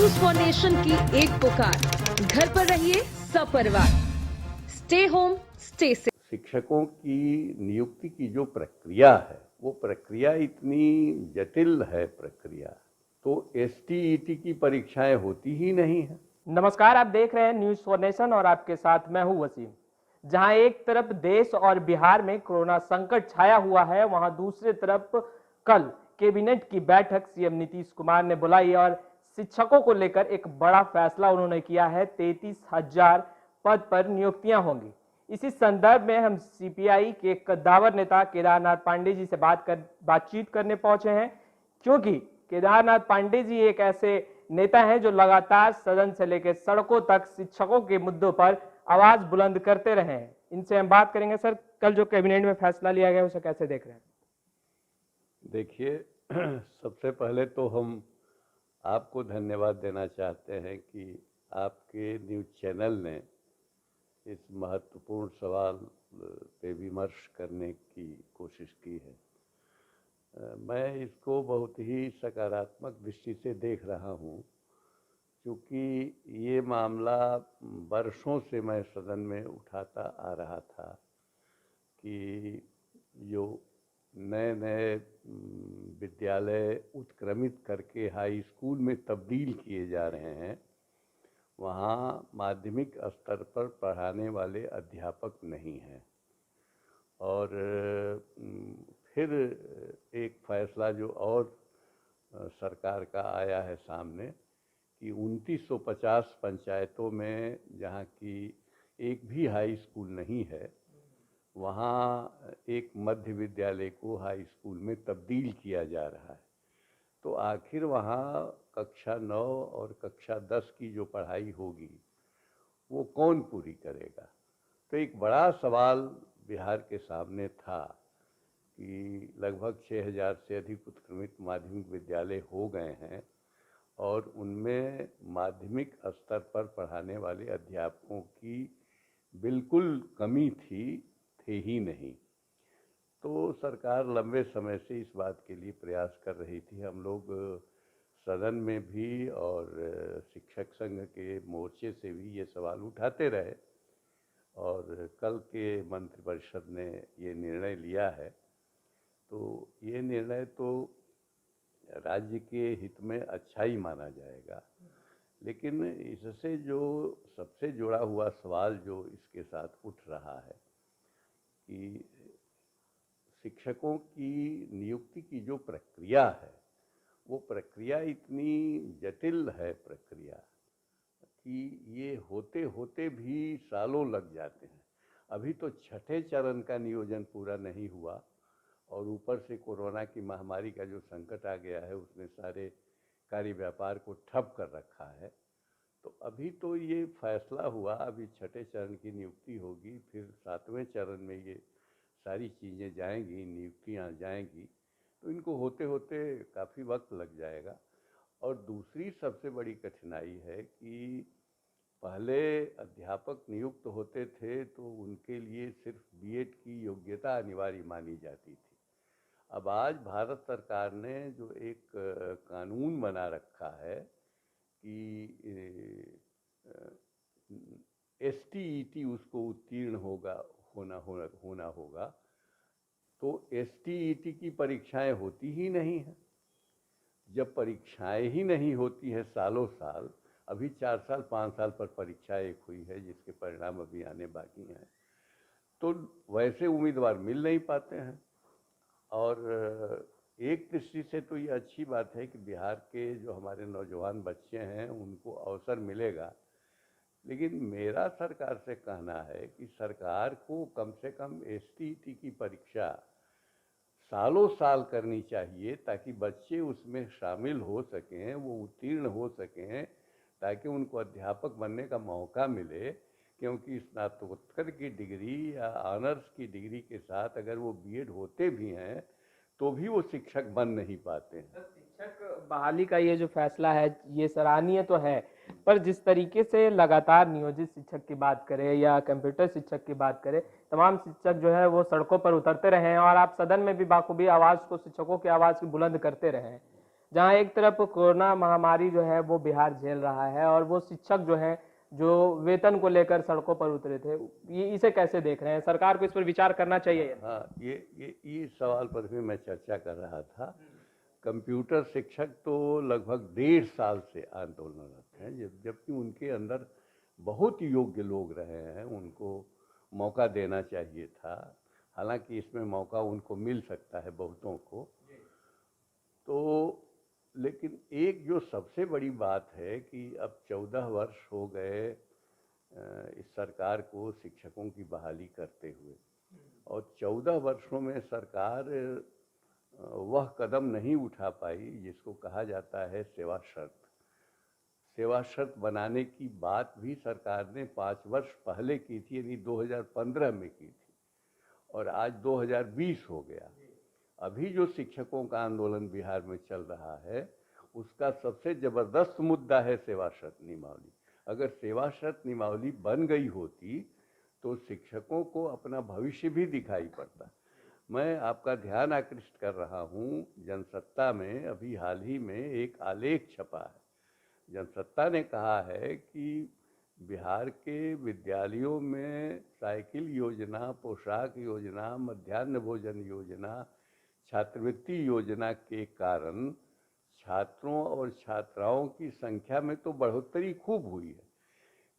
News for nation की एक पुकार, घर पर रहिए सपरिवार, स्टे होम स्टे सेफ। शिक्षकों की नियुक्ति की जो प्रक्रिया है वो प्रक्रिया इतनी जटिल है प्रक्रिया, तो एसटीईटी की परीक्षाएं होती ही नहीं है। नमस्कार, आप देख रहे हैं न्यूज फॉर नेशन और आपके साथ मैं हूं वसीम। जहां एक तरफ देश और बिहार में कोरोना संकट छाया हुआ है, वहां दूसरी तरफ कल कैबिनेट की बैठक सीएम नीतीश कुमार ने बुलाई और शिक्षकों को लेकर एक बड़ा फैसला उन्होंने किया है। 33,000 पद पर नियुक्तियां होंगी। इसी संदर्भ में हम सीपीआई के कद्दावर नेता केदारनाथ पांडे जी से बातचीत करने पहुंचे हैं, क्योंकि केदारनाथ पांडे जी एक ऐसे नेता हैं जो लगातार सदन से लेकर सड़कों तक शिक्षकों के मुद्दों पर आवाज बुलंद करते रहे हैं। इनसे हम बात करेंगे। सर, कल जो कैबिनेट में फैसला लिया गया उसे कैसे देख रहे हैं? देखिए, सबसे पहले तो हम आपको धन्यवाद देना चाहते हैं कि आपके न्यूज चैनल ने इस महत्वपूर्ण सवाल पे विमर्श करने की कोशिश की है। मैं इसको बहुत ही सकारात्मक दृष्टि से देख रहा हूँ, क्योंकि ये मामला वर्षों से मैं सदन में उठाता आ रहा था कि जो नए नए विद्यालय उत्क्रमित करके हाई स्कूल में तब्दील किए जा रहे हैं, वहाँ माध्यमिक स्तर पर पढ़ाने वाले अध्यापक नहीं हैं। और फिर एक फैसला जो और सरकार का आया है सामने कि 2950 पंचायतों में जहाँ की एक भी हाई स्कूल नहीं है, वहाँ एक मध्य विद्यालय को हाई स्कूल में तब्दील किया जा रहा है। तो आखिर वहाँ कक्षा 9 और कक्षा 10 की जो पढ़ाई होगी वो कौन पूरी करेगा? तो एक बड़ा सवाल बिहार के सामने था कि लगभग 6000 से अधिक उत्क्रमित माध्यमिक विद्यालय हो गए हैं और उनमें माध्यमिक स्तर पर पढ़ाने वाले अध्यापकों की बिल्कुल कमी थे ही नहीं। तो सरकार लंबे समय से इस बात के लिए प्रयास कर रही थी। हम लोग सदन में भी और शिक्षक संघ के मोर्चे से भी ये सवाल उठाते रहे और कल के मंत्रिपरिषद ने ये निर्णय लिया है। तो ये निर्णय तो राज्य के हित में अच्छा ही माना जाएगा, लेकिन इससे जो सबसे जुड़ा हुआ सवाल जो इसके साथ उठ रहा है कि शिक्षकों की नियुक्ति की जो प्रक्रिया है वो प्रक्रिया इतनी जटिल है प्रक्रिया कि ये होते होते भी सालों लग जाते हैं। अभी तो छठे चरण का नियोजन पूरा नहीं हुआ और ऊपर से कोरोना की महामारी का जो संकट आ गया है उसने सारे कार्य व्यापार को ठप कर रखा है। तो अभी तो ये फैसला हुआ, अभी छठे चरण की नियुक्ति होगी, फिर 7वें चरण में ये सारी चीज़ें जाएंगी, नियुक्तियाँ जाएंगी, तो इनको होते होते काफ़ी वक्त लग जाएगा। और दूसरी सबसे बड़ी कठिनाई है कि पहले अध्यापक नियुक्त होते थे तो उनके लिए सिर्फ बीएड की योग्यता अनिवार्य मानी जाती थी। अब आज भारत सरकार ने जो एक कानून बना रखा है कि एसटीईटी उसको उत्तीर्ण होना होगा, तो एसटीईटी की परीक्षाएं होती ही नहीं है। जब परीक्षाएं ही नहीं होती है सालों साल, अभी 4 साल 5 साल पर परीक्षा एक हुई है जिसके परिणाम अभी आने बाकी हैं, तो वैसे उम्मीदवार मिल नहीं पाते हैं। और एक दृष्टि से तो ये अच्छी बात है कि बिहार के जो हमारे नौजवान बच्चे हैं उनको अवसर मिलेगा, लेकिन मेरा सरकार से कहना है कि सरकार को कम से कम एसटीईटी की परीक्षा सालों साल करनी चाहिए ताकि बच्चे उसमें शामिल हो सकें, वो उत्तीर्ण हो सकें, ताकि उनको अध्यापक बनने का मौका मिले। क्योंकि स्नातकोत्तर की डिग्री या ऑनर्स की डिग्री के साथ अगर वो बीएड होते भी हैं तो भी वो शिक्षक बन नहीं पाते हैं। शिक्षक बहाली का ये जो फैसला है ये सराहनीय तो है, पर जिस तरीके से लगातार नियोजित शिक्षक की बात करें या कंप्यूटर शिक्षक की बात करें, तमाम शिक्षक जो है वो सड़कों पर उतरते रहे हैं और आप सदन में भी बाखूबी आवाज को, शिक्षकों की आवाज की बुलंद करते रहे हैं। जहां एक तरफ कोरोना महामारी जो है वो बिहार झेल रहा है और वो शिक्षक जो है जो वेतन को लेकर सड़कों पर उतरे थे, ये इसे कैसे देख रहे हैं? सरकार को इस पर विचार करना चाहिए। हाँ, ये सवाल पर भी मैं चर्चा कर रहा था। कंप्यूटर शिक्षक तो लगभग 1.5 साल से आंदोलनरत हैं, जबकि उनके अंदर बहुत योग्य लोग रहे हैं, उनको मौका देना चाहिए था। हालांकि इसमें मौका उनको मिल सकता है बहुतों को। तो लेकिन एक जो सबसे बड़ी बात है कि अब 14 वर्ष हो गए इस सरकार को शिक्षकों की बहाली करते हुए, और 14 वर्षों में सरकार वह कदम नहीं उठा पाई जिसको कहा जाता है सेवा शर्त। सेवा शर्त बनाने की बात भी सरकार ने 5 वर्ष पहले की थी, यानी 2015 में की थी, और आज 2020 हो गया। अभी जो शिक्षकों का आंदोलन बिहार में चल रहा है, उसका सबसे जबरदस्त मुद्दा है सेवा शर्त नियमावली। अगर सेवा शर्त नियमावली बन गई होती तो शिक्षकों को अपना भविष्य भी दिखाई पड़ता। मैं आपका ध्यान आकृष्ट कर रहा हूँ, जनसत्ता में अभी हाल ही में एक आलेख छपा है। जनसत्ता ने कहा है कि बिहार के विद्यालयों में साइकिल योजना, पोशाक योजना, मध्याह्न भोजन योजना, छात्रवृत्ति योजना के कारण छात्रों और छात्राओं की संख्या में तो बढ़ोतरी खूब हुई है,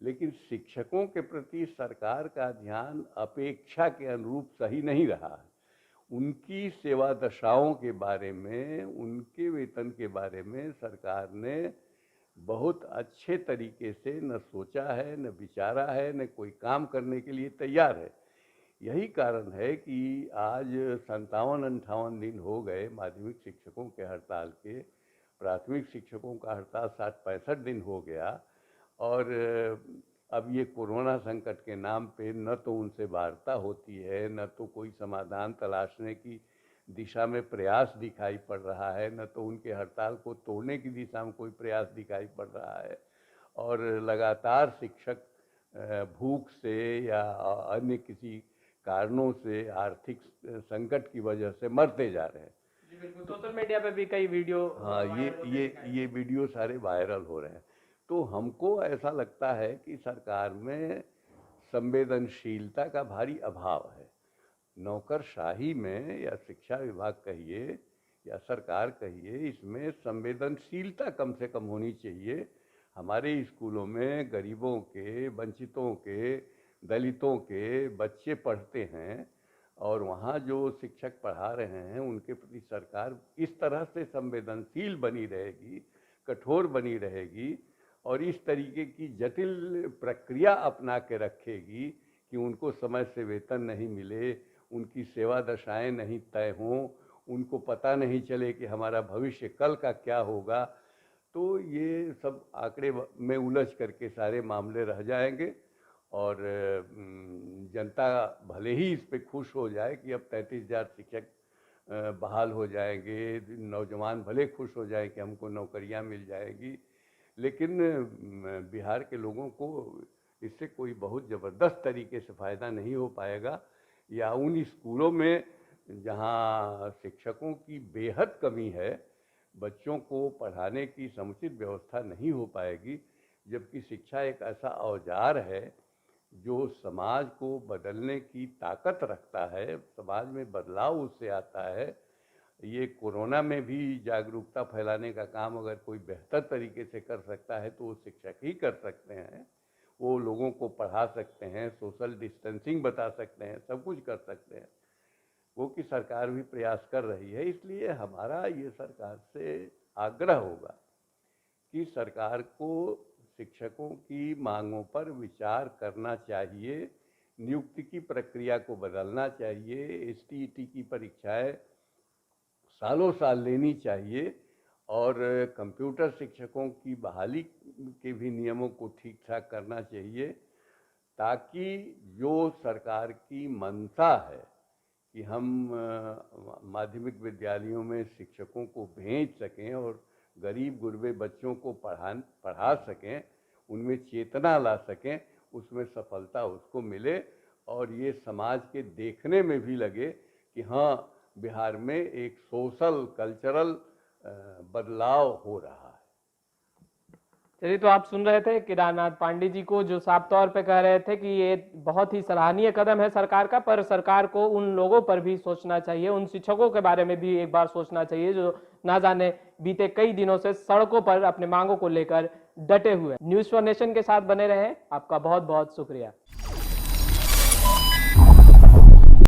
लेकिन शिक्षकों के प्रति सरकार का ध्यान अपेक्षा के अनुरूप सही नहीं रहा है। उनकी सेवा दशाओं के बारे में, उनके वेतन के बारे में सरकार ने बहुत अच्छे तरीके से न सोचा है, न विचारा है, न कोई काम करने के लिए तैयार है। यही कारण है कि आज 57-58 दिन हो गए माध्यमिक शिक्षकों के हड़ताल के, प्राथमिक शिक्षकों का हड़ताल 60-65 दिन हो गया, और अब ये कोरोना संकट के नाम पे न तो उनसे वार्ता होती है, न तो कोई समाधान तलाशने की दिशा में प्रयास दिखाई पड़ रहा है, न तो उनके हड़ताल को तोड़ने की दिशा में कोई प्रयास दिखाई पड़ रहा है, और लगातार शिक्षक भूख से या अन्य किसी कारणों से, आर्थिक संकट की वजह से मरते जा रहे हैं। जी बिल्कुल, सोशल मीडिया पे भी कई वीडियो, हाँ, ये वीडियो सारे वायरल हो रहे हैं। तो हमको ऐसा लगता है कि सरकार में संवेदनशीलता का भारी अभाव है। नौकरशाही में, या शिक्षा विभाग कहिए या सरकार कहिए, इसमें संवेदनशीलता कम से कम होनी चाहिए। हमारे स्कूलों में गरीबों के, वंचितों के, दलितों के बच्चे पढ़ते हैं, और वहाँ जो शिक्षक पढ़ा रहे हैं उनके प्रति सरकार इस तरह से संवेदनशील बनी रहेगी, कठोर बनी रहेगी, और इस तरीके की जटिल प्रक्रिया अपना के रखेगी कि उनको समय से वेतन नहीं मिले, उनकी सेवा दशाएं नहीं तय हों, उनको पता नहीं चले कि हमारा भविष्य कल का क्या होगा, तो ये सब आंकड़े में उलझ करके सारे मामले रह जाएंगे। और जनता भले ही इस पे खुश हो जाए कि अब 33,000 शिक्षक बहाल हो जाएंगे, नौजवान भले खुश हो जाए कि हमको नौकरियां मिल जाएगी, लेकिन बिहार के लोगों को इससे कोई बहुत ज़बरदस्त तरीके से फ़ायदा नहीं हो पाएगा। या उन स्कूलों में जहां शिक्षकों की बेहद कमी है, बच्चों को पढ़ाने की समुचित व्यवस्था नहीं हो पाएगी, जबकि शिक्षा एक ऐसा औजार है जो समाज को बदलने की ताकत रखता है, समाज में बदलाव उससे आता है। ये कोरोना में भी जागरूकता फैलाने का काम अगर कोई बेहतर तरीके से कर सकता है तो वो शिक्षक ही कर सकते हैं। वो लोगों को पढ़ा सकते हैं, सोशल डिस्टेंसिंग बता सकते हैं, सब कुछ कर सकते हैं, वो कि सरकार भी प्रयास कर रही है। इसलिए हमारा ये सरकार से आग्रह होगा कि सरकार को शिक्षकों की मांगों पर विचार करना चाहिए, नियुक्ति की प्रक्रिया को बदलना चाहिए, एसटीईटी की परीक्षाएं सालों साल लेनी चाहिए, और कंप्यूटर शिक्षकों की बहाली के भी नियमों को ठीक ठाक करना चाहिए, ताकि जो सरकार की मंशा है कि हम माध्यमिक विद्यालयों में शिक्षकों को भेज सकें और गरीब गुरबे बच्चों को पढ़ा सकें, उनमें चेतना ला सकें, उसमें सफलता उसको मिले, और ये समाज के देखने में भी लगे कि हाँ, बिहार में एक सोशल कल्चरल बदलाव हो रहा है। चलिए, तो आप सुन रहे थे केदारनाथ पांडे जी को, जो साफ तौर पे कह रहे थे कि ये बहुत ही सराहनीय कदम है सरकार का, पर सरकार को उन लोगों पर भी सोचना चाहिए, उन शिक्षकों के बारे में भी एक बार सोचना चाहिए जो ना जाने बीते कई दिनों से सड़कों पर अपने मांगों को लेकर डटे हुए। न्यूज़ फॉर नेशन के साथ बने रहें। आपका बहुत बहुत शुक्रिया।